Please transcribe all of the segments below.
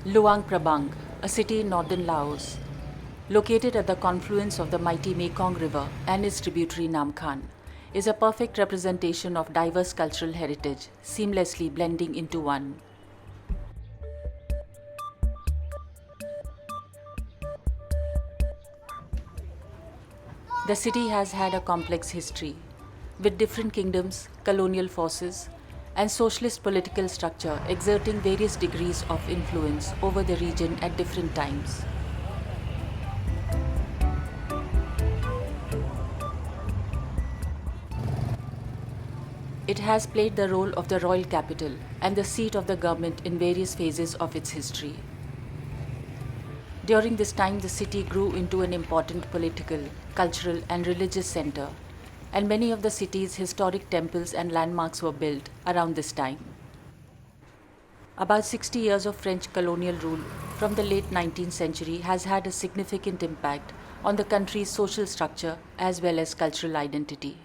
Luang Prabang, a city in northern Laos, located at the confluence of the mighty Mekong River and its tributary Namkhan, is a perfect representation of diverse cultural heritage, seamlessly blending into one. The city has had a complex history, with different kingdoms, colonial forces, and socialist political structure exerting various degrees of influence over the region at different times. It has played the role of the royal capital and the seat of the government in various phases of its history. During this time, the city grew into an important political, cultural, and religious center, and many of the city's historic temples and landmarks were built around this time. About 60 years of French colonial rule from the late 19th century has had a significant impact on the country's social structure as well as cultural identity.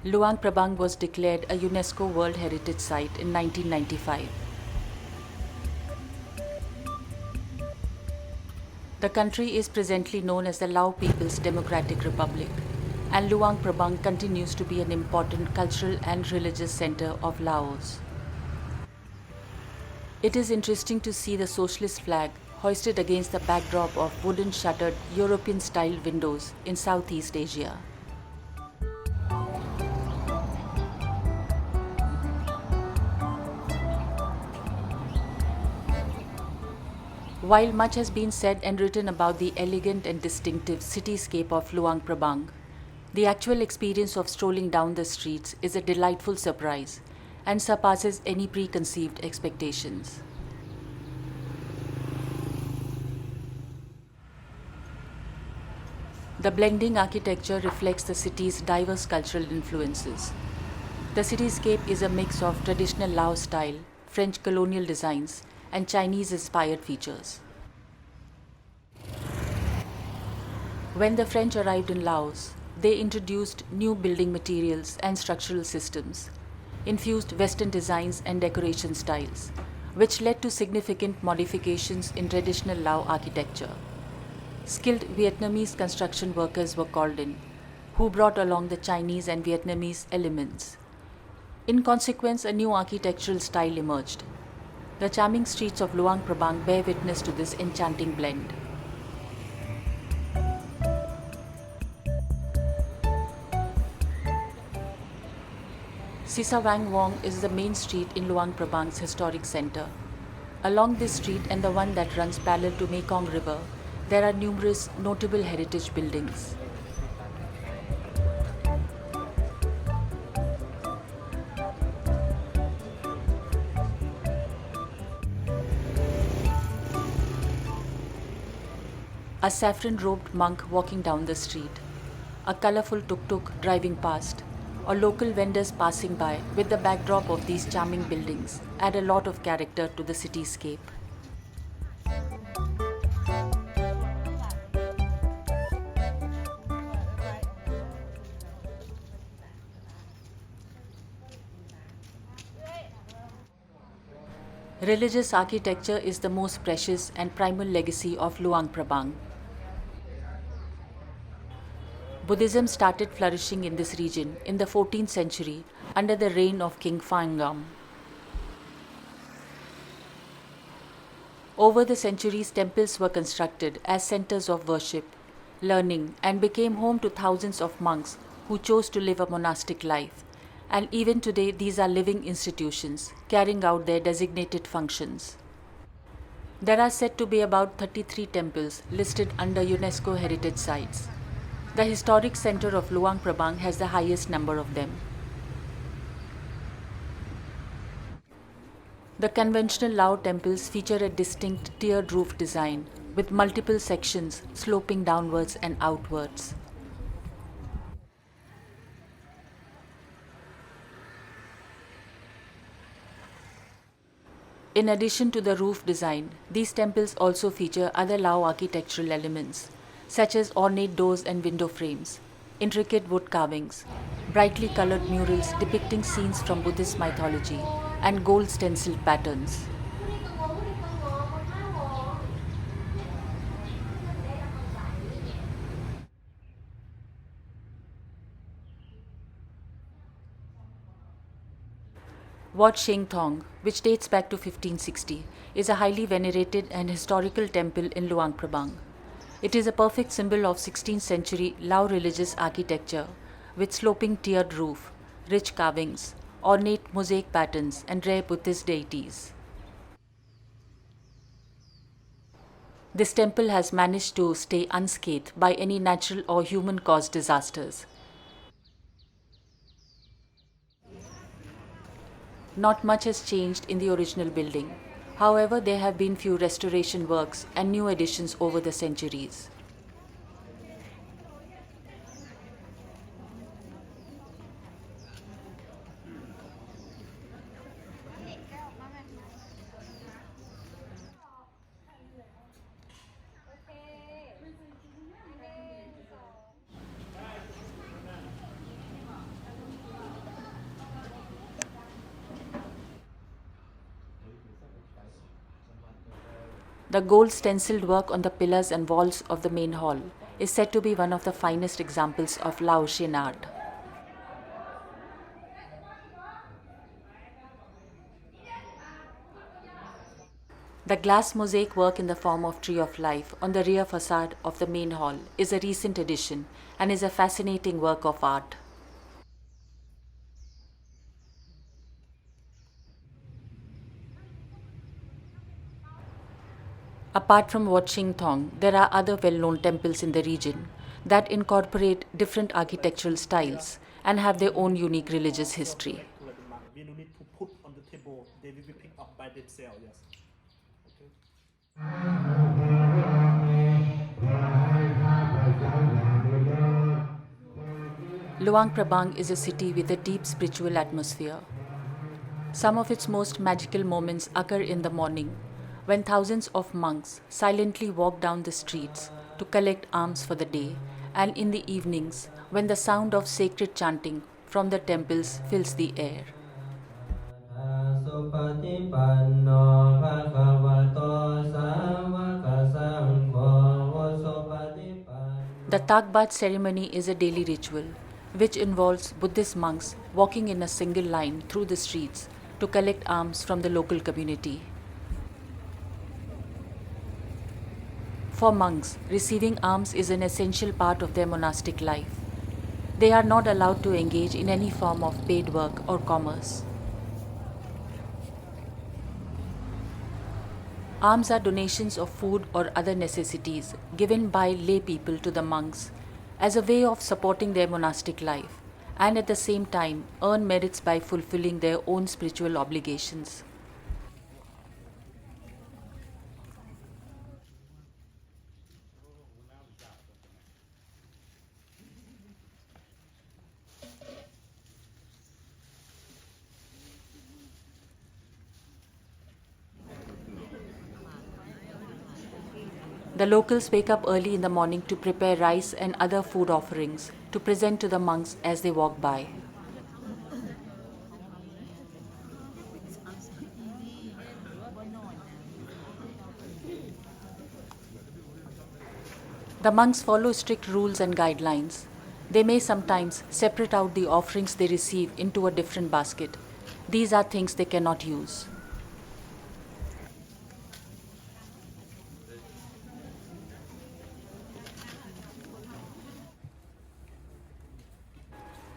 Luang Prabang was declared a UNESCO World Heritage Site in 1995. The country is presently known as the Lao People's Democratic Republic, and Luang Prabang continues to be an important cultural and religious center of Laos. It is interesting to see the socialist flag hoisted against the backdrop of wooden shuttered European style windows in Southeast Asia. While much has been said and written about the elegant and distinctive cityscape of Luang Prabang, the actual experience of strolling down the streets is a delightful surprise and surpasses any preconceived expectations. The blending architecture reflects the city's diverse cultural influences. The cityscape is a mix of traditional Lao style, French colonial designs, and Chinese inspired features. When the French arrived in Laos, they introduced new building materials and structural systems, infused Western designs and decoration styles, which led to significant modifications in traditional Lao architecture. Skilled Vietnamese construction workers were called in, who brought along the Chinese and Vietnamese elements. In consequence, a new architectural style emerged. The charming streets of Luang Prabang bear witness to this enchanting blend. Sisa Wang Wong is the main street in Luang Prabang's historic center. Along this street and the one that runs parallel to Mekong River, there are numerous notable heritage buildings. A saffron-robed monk walking down the street, a colorful tuk-tuk driving past, or local vendors passing by with the backdrop of these charming buildings add a lot of character to the cityscape. Religious architecture is the most precious and primal legacy of Luang Prabang. Buddhism started flourishing in this region in the 14th century under the reign of King Phang. Over the centuries, temples were constructed as centers of worship, learning, and became home to thousands of monks who chose to live a monastic life. And even today, these are living institutions, carrying out their designated functions. There are said to be about 33 temples listed under UNESCO heritage sites. The historic center of Luang Prabang has the highest number of them. The conventional Lao temples feature a distinct tiered roof design with multiple sections sloping downwards and outwards. In addition to the roof design, these temples also feature other Lao architectural elements, such as ornate doors and window frames, intricate wood carvings, brightly colored murals depicting scenes from Buddhist mythology, and gold stenciled patterns. Wat Sheng Thong, which dates back to 1560, is a highly venerated and historical temple in Luang Prabang. It is a perfect symbol of 16th century Lao religious architecture with sloping tiered roof, rich carvings, ornate mosaic patterns, and rare Buddhist deities. This temple has managed to stay unscathed by any natural or human caused disasters. Not much has changed in the original building. However, there have been few restoration works and new additions over the centuries. The gold stenciled work on the pillars and walls of the main hall is said to be one of the finest examples of Laotian art. The glass mosaic work in the form of Tree of Life on the rear facade of the main hall is a recent addition and is a fascinating work of art. Apart from Wat Shing Thong, there are other well-known temples in the region that incorporate different architectural styles and have their own unique religious history. We don't need to put on the table, they will be picked up by themselves, yes. Okay. Luang Prabang is a city with a deep spiritual atmosphere. Some of its most magical moments occur in the morning when thousands of monks silently walk down the streets to collect alms for the day, and in the evenings when the sound of sacred chanting from the temples fills the air. The Takbat ceremony is a daily ritual which involves Buddhist monks walking in a single line through the streets to collect alms from the local community. For monks, receiving alms is an essential part of their monastic life. They are not allowed to engage in any form of paid work or commerce. Alms are donations of food or other necessities given by lay people to the monks as a way of supporting their monastic life and at the same time earn merits by fulfilling their own spiritual obligations. The locals wake up early in the morning to prepare rice and other food offerings to present to the monks as they walk by. The monks follow strict rules and guidelines. They may sometimes separate out the offerings they receive into a different basket. These are things they cannot use.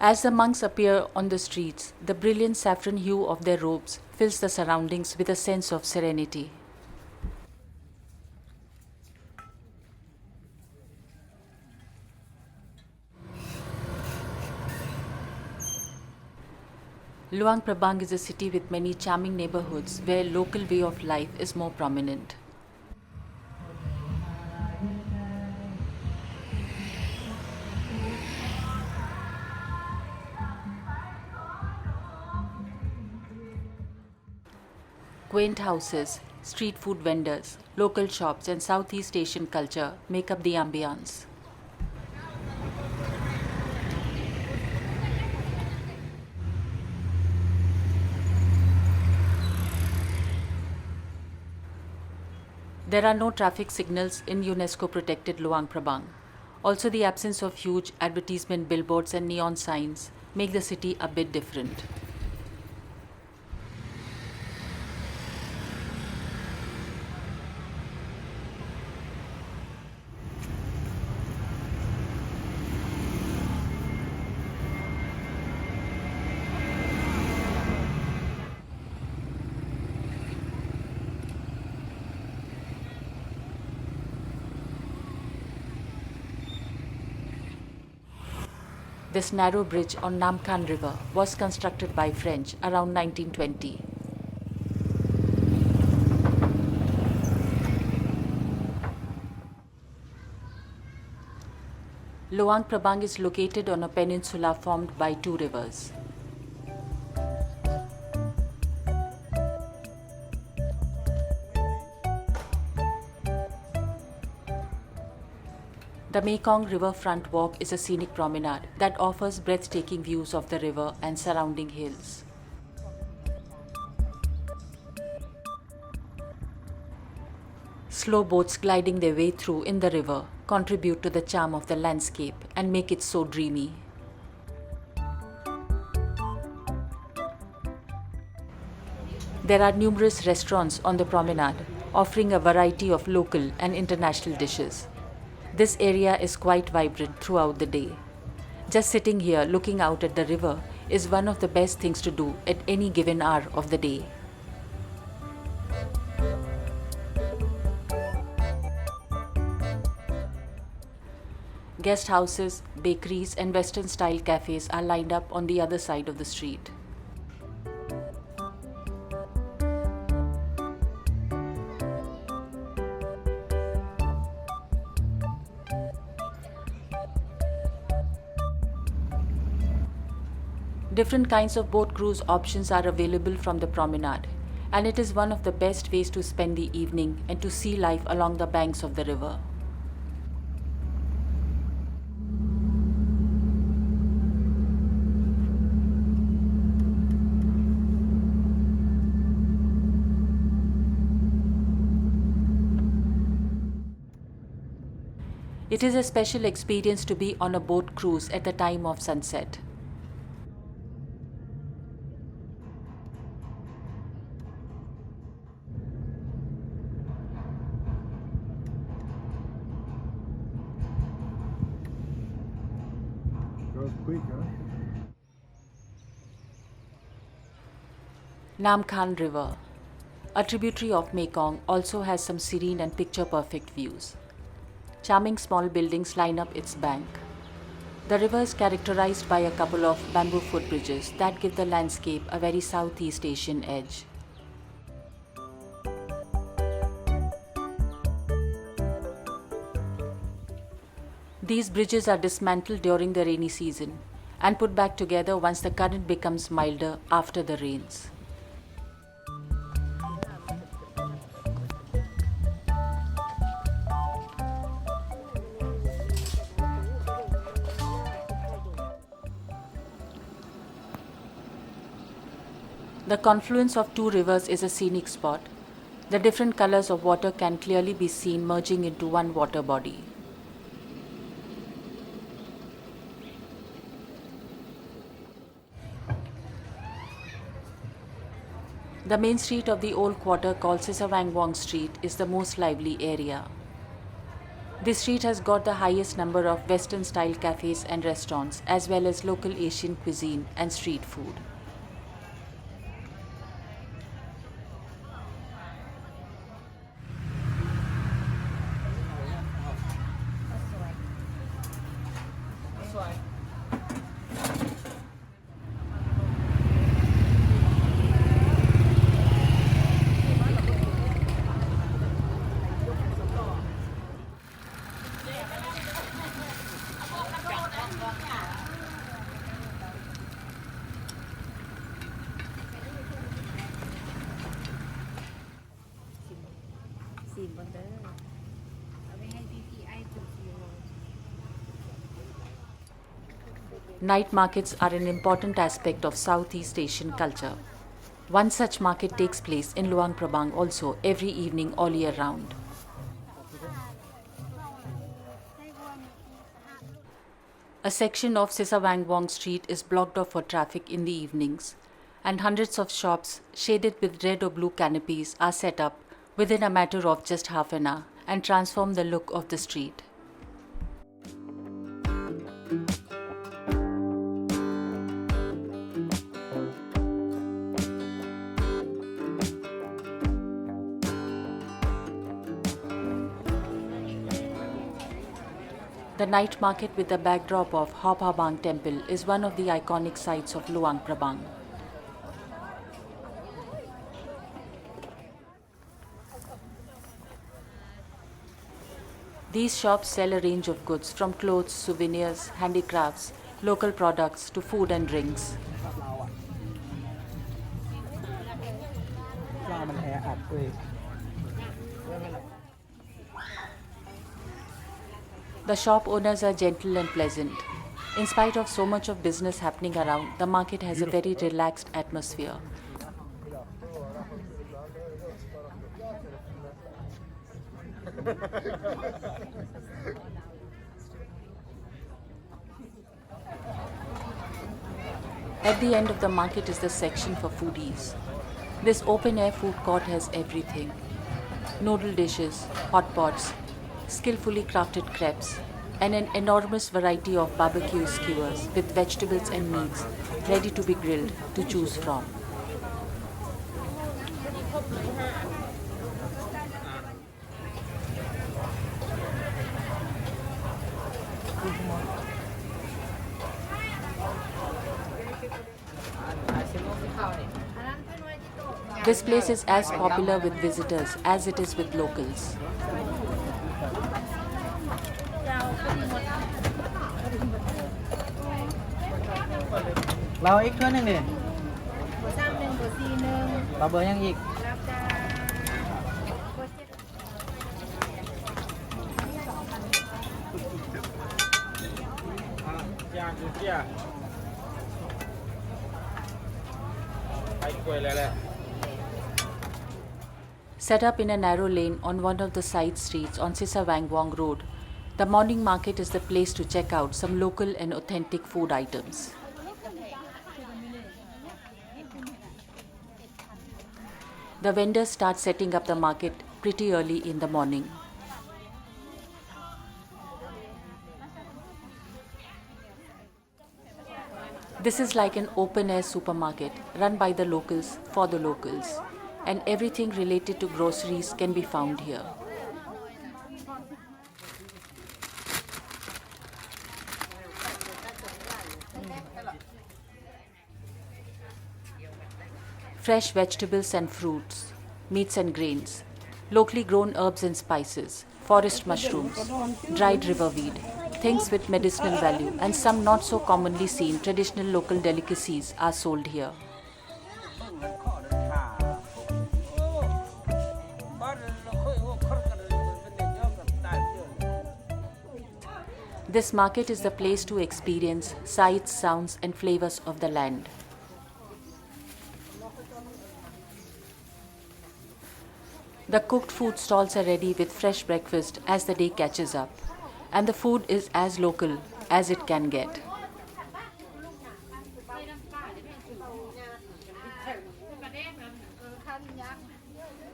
As the monks appear on the streets, the brilliant saffron hue of their robes fills the surroundings with a sense of serenity. Luang Prabang is a city with many charming neighborhoods where local way of life is more prominent. Quaint houses, Street food vendors, local shops, and Southeast Asian culture make up the ambience. There are no traffic signals in UNESCO protected Luang Prabang. Also, the absence of huge advertisement billboards and neon signs make the city a bit different. This narrow bridge on Nam Khan River was constructed by French around 1920. Luang Prabang is located on a peninsula formed by two rivers. The Mekong Riverfront Walk is a scenic promenade that offers breathtaking views of the river and surrounding hills. Slow boats gliding their way through in the river contribute to the charm of the landscape and make it so dreamy. There are numerous restaurants on the promenade, offering a variety of local and international dishes. This area is quite vibrant throughout the day. Just sitting here looking out at the river is one of the best things to do at any given hour of the day. Guest houses, bakeries, and Western style cafes are lined up on the other side of the street. Different kinds of boat cruise options are available from the promenade, and it is one of the best ways to spend the evening and to see life along the banks of the river. It is a special experience to be on a boat cruise at the time of sunset. Goes quick, huh? Nam Khan River, a tributary of Mekong, also has some serene and picture-perfect views. Charming small buildings line up its bank. The river is characterized by a couple of bamboo footbridges that give the landscape a very Southeast Asian edge. These bridges are dismantled during the rainy season and put back together once the current becomes milder after the rains. The confluence of two rivers is a scenic spot. The different colors of water can clearly be seen merging into one water body. The main street of the old quarter called Sisawangwong Street is the most lively area. This street has got the highest number of Western style cafes and restaurants as well as local Asian cuisine and street food. ตีนบนเด้อเอาไปให้พี่ไอ้จุดอยู่ Night markets are an important aspect of Southeast Asian culture. One such market takes place in Luang Prabang also every evening all year round. A section of Sisawangwong Street is blocked off for traffic in the evenings, and hundreds of shops shaded with red or blue canopies are set up within a matter of just half an hour and transform the look of the street. The night market with the backdrop of Prabang Temple is one of the iconic sites of Luang Prabang. These shops sell a range of goods from clothes, souvenirs, handicrafts, local products to food and drinks. The shop owners are gentle and pleasant. In spite of so much of business happening around, the market has a very relaxed atmosphere. At the end of the market is the section for foodies. This open-air food court has everything: noodle dishes, hot pots, skillfully crafted crepes, and an enormous variety of barbecue skewers with vegetables and meats ready to be grilled to choose from. This place is as popular with visitors as it is with locals. เราอีกตัวหนึ่งดิ เบอร์3 1เบอร์4 1 เราเบอร์ยังอีก รับจ้าเบอร์7 ยากดูเจียไปกล้วยเลยแหละ Set up in a narrow lane on one of the side streets on Sisawangwong Road, the morning market is the place to check out some local and authentic food items. The vendors start setting up the market pretty early in the morning. This is like an open-air supermarket run by the locals for the locals, and everything related to groceries can be found here. Fresh vegetables and fruits, meats and grains, locally grown herbs and spices, forest mushrooms, dried riverweed, things with medicinal value, and some not so commonly seen traditional local delicacies are sold here. This market is the place to experience sights, sounds, and flavors of the land. The cooked food stalls are ready with fresh breakfast as the day catches up, and the food is as local as it can get.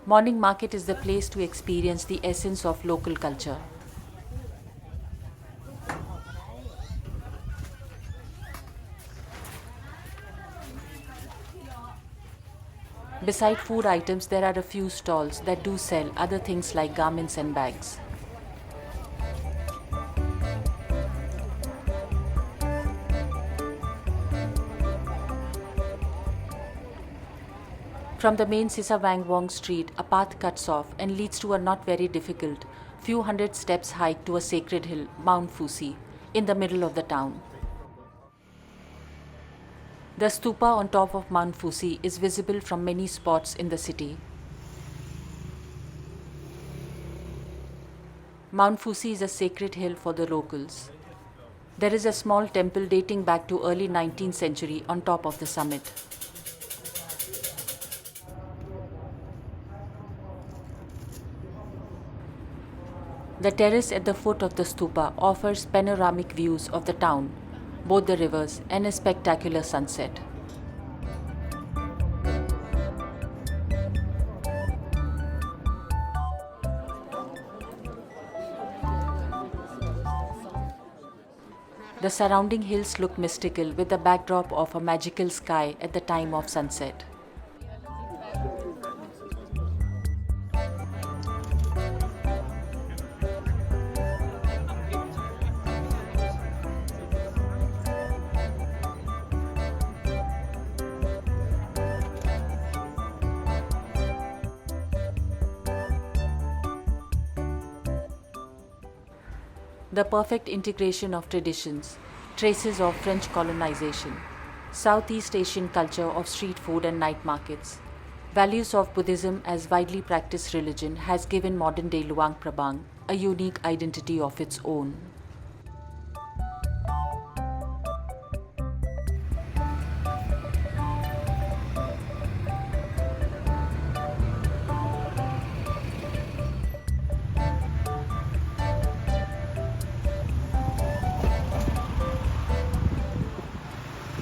Morning market is the place to experience the essence of local culture. Beside food items, there are a few stalls that do sell other things like garments and bags. From the main Sisawangwong Street, a path cuts off and leads to a not very difficult, few hundred steps hike to a sacred hill, Mount Fusi, in the middle of the town. The stupa on top of Mount Fusi is visible from many spots in the city. Mount Fuji is a sacred hill for the locals. There is a small temple dating back to early 19th century on top of the summit. The terrace at the foot of the stupa offers panoramic views of the town, both the rivers, and a spectacular sunset. The surrounding hills look mystical with the backdrop of a magical sky at the time of sunset. The perfect integration of traditions, traces of French colonization, Southeast Asian culture of street food and night markets, values of Buddhism as widely practiced religion has given modern day Luang Prabang a unique identity of its own.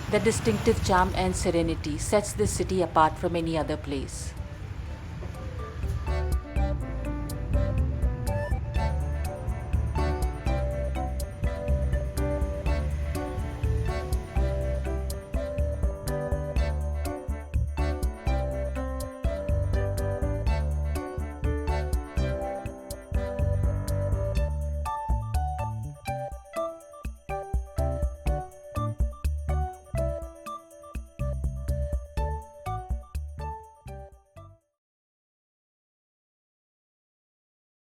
The distinctive charm and serenity sets this city apart from any other place.